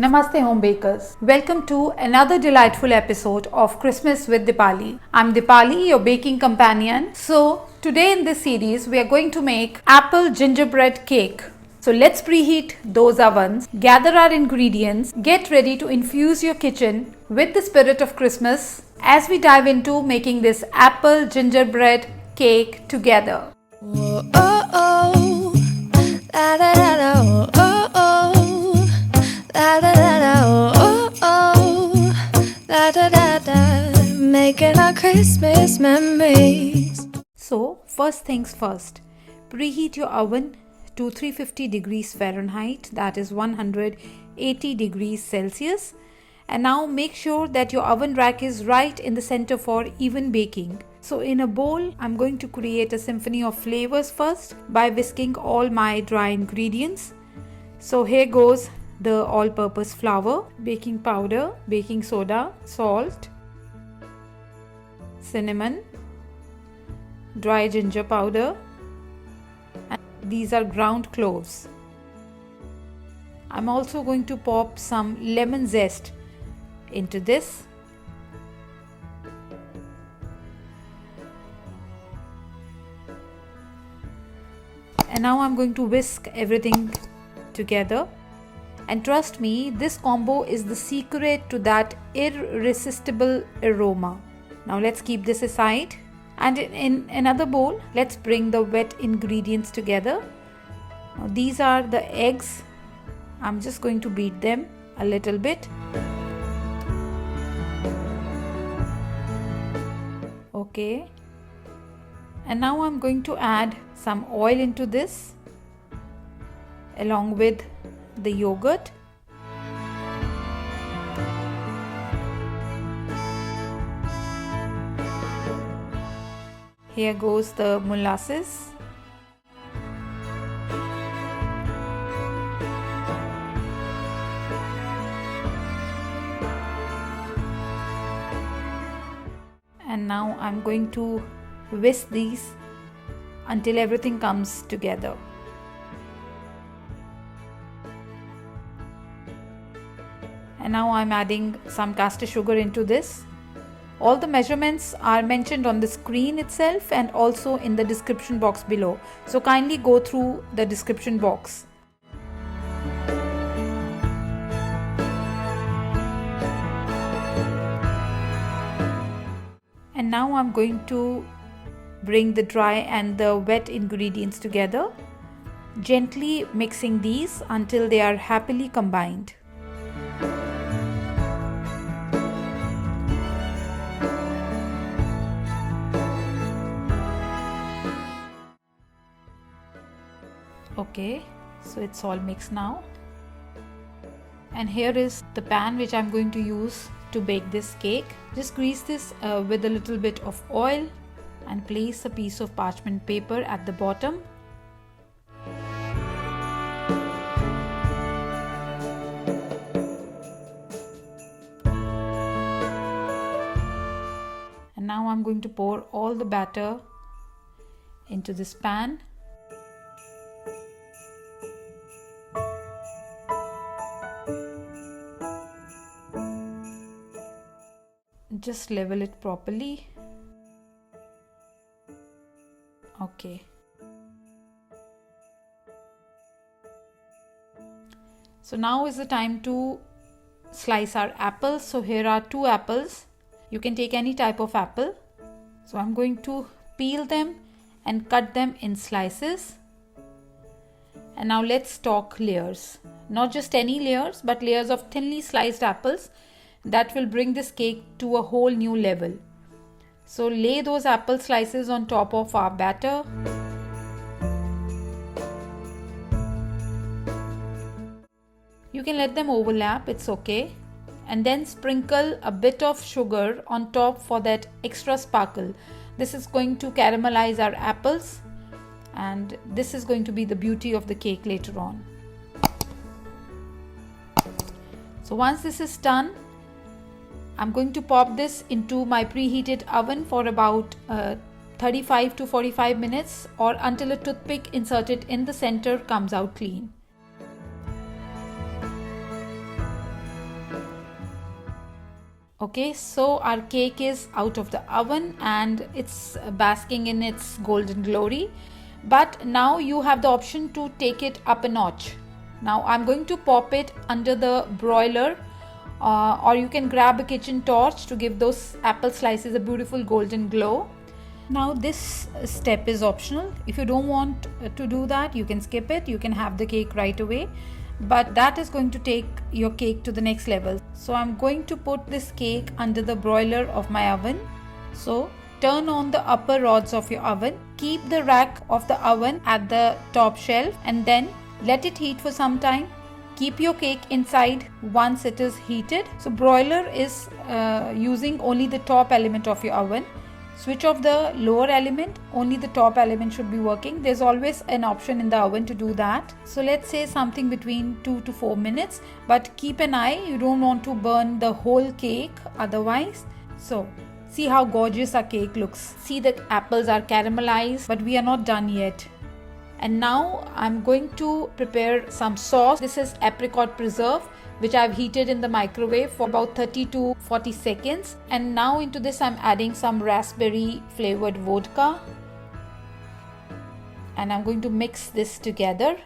Namaste home bakers. Welcome to another delightful episode of Christmas with Deepali. I'm Deepali, your baking companion. So today in this series we are going to make apple gingerbread cake. So let's preheat those ovens, gather our ingredients, get ready to infuse your kitchen with the spirit of Christmas as we dive into making this apple gingerbread cake together. Whoa, oh, oh. La, da, da, da, oh, oh, oh. La, da, da, da, oh, oh, oh. La, da, da, da. Making our Christmas memories. So first things first, preheat your oven to 350 degrees Fahrenheit, that is 180 degrees Celsius. And now make sure that your oven rack is right in the center for even baking. So in a bowl, I'm going to create a symphony of flavors first by whisking all my dry ingredients. So here goes the all-purpose flour, baking powder, baking soda, salt, cinnamon, dry ginger powder, and these are ground cloves. I'm also going to pop some lemon zest into this. And now I'm going to whisk everything together. And trust me, this combo is the secret to that irresistible aroma. Now let's keep this aside. And in another bowl, let's bring the wet ingredients together. Now these are the eggs. I'm just going to beat them a little bit. Okay. And now I'm going to add some oil into this along with the yogurt. Here goes the molasses. And now I'm going to whisk these until everything comes together. And now I'm adding some caster sugar into this. All the measurements are mentioned on the screen itself and also in the description box below. So kindly go through the description box. And now I'm going to bring the dry and the wet ingredients together, gently mixing these until they are happily combined. Okay, so it's all mixed now. And here is the pan which I'm going to use to bake this cake. Just grease this with a little bit of oil and place a piece of parchment paper at the bottom. And now I'm going to pour all the batter into this pan. Just level it properly. Okay. So now is the time to slice our apples. So here are 2 apples. You can take any type of apple. So I'm going to peel them and cut them in slices. And now let's talk layers. Not just any layers, but layers of thinly sliced apples. That will bring this cake to a whole new level. So lay those apple slices on top of our batter. You can let them overlap, it's okay. And then sprinkle a bit of sugar on top for that extra sparkle. This is going to caramelize our apples, and this is going to be the beauty of the cake later on. So once this is done, I'm going to pop this into my preheated oven for about 35 to 45 minutes or until a toothpick inserted in the center comes out clean. Okay, so our cake is out of the oven and it's basking in its golden glory. But now you have the option to take it up a notch. Now I'm going to pop it under the broiler, or you can grab a kitchen torch to give those apple slices a beautiful golden glow. Now this step is optional. If you don't want to do that, you can skip it. You can have the cake right away. But that is going to take your cake to the next level. So I'm going to put this cake under the broiler of my oven. So turn on the upper rods of your oven. Keep the rack of the oven at the top shelf and then let it heat for some time. Keep your cake inside once it is heated. So broiler is using only the top element of your oven. Switch off the lower element, only the top element should be working. There's always an option in the oven to do that. So let's say something between 2 to 4 minutes, but keep an eye, you don't want to burn the whole cake otherwise. So see how gorgeous our cake looks. See, the apples are caramelized, but we are not done yet. And now I'm going to prepare some sauce. This is apricot preserve, which I've heated in the microwave for about 30 to 40 seconds. And now into this I'm adding some raspberry flavored vodka. And I'm going to mix this together.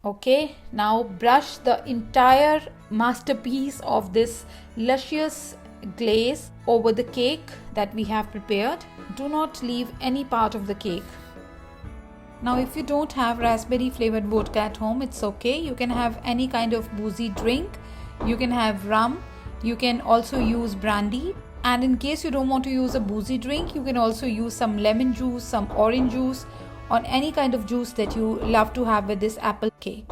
Okay, now brush the entire masterpiece of this luscious glaze over the cake that we have prepared. Do not leave any part of the cake. Now if you don't have raspberry flavored vodka at home, it's okay. You can have any kind of boozy drink. You can have rum. You can also use brandy. And in case you don't want to use a boozy drink, you can also use some lemon juice, some orange juice, or any kind of juice that you love to have with this apple cake.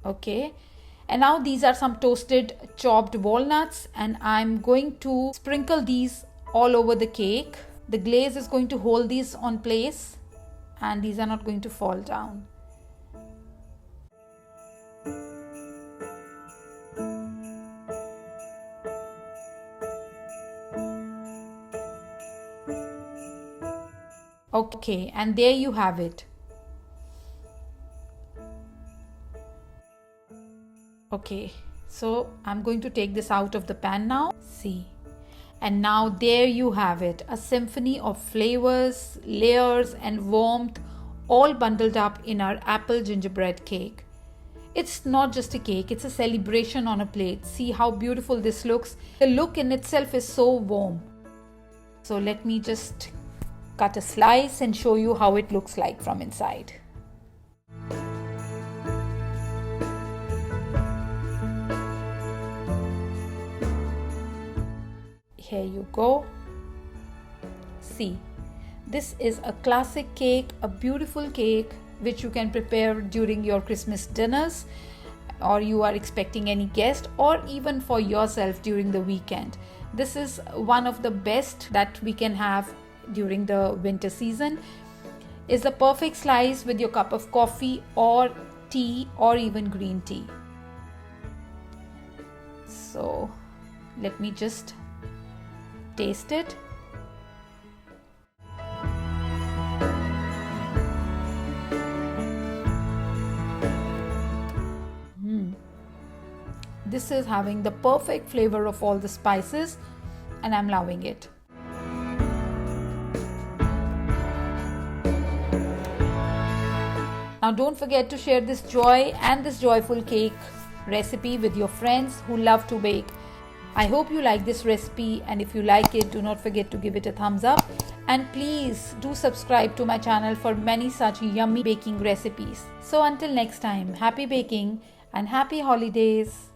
Okay, and now these are some toasted chopped walnuts and I'm going to sprinkle these all over the cake. The glaze is going to hold these on place and these are not going to fall down. Okay, and there you have it. Okay, so I'm going to take this out of the pan now. See, and now there you have it, a symphony of flavors, layers and warmth all bundled up in our apple gingerbread cake. It's not just a cake, it's a celebration on a plate. See how beautiful this looks. The look in itself is so warm. So let me just cut a slice and show you how it looks like from inside. Here you go. See, this is a classic cake, a beautiful cake which you can prepare during your Christmas dinners, or you are expecting any guest, or even for yourself during the weekend. This is one of the best that we can have during the winter season. Is the perfect slice with your cup of coffee or tea or even green tea. So let me just taste it. This is having the perfect flavor of all the spices and I'm loving it. Now don't forget to share this joy and this joyful cake recipe with your friends who love to bake. I hope you like this recipe, and if you like it, do not forget to give it a thumbs up, and please do subscribe to my channel for many such yummy baking recipes. So until next time, happy baking and happy holidays.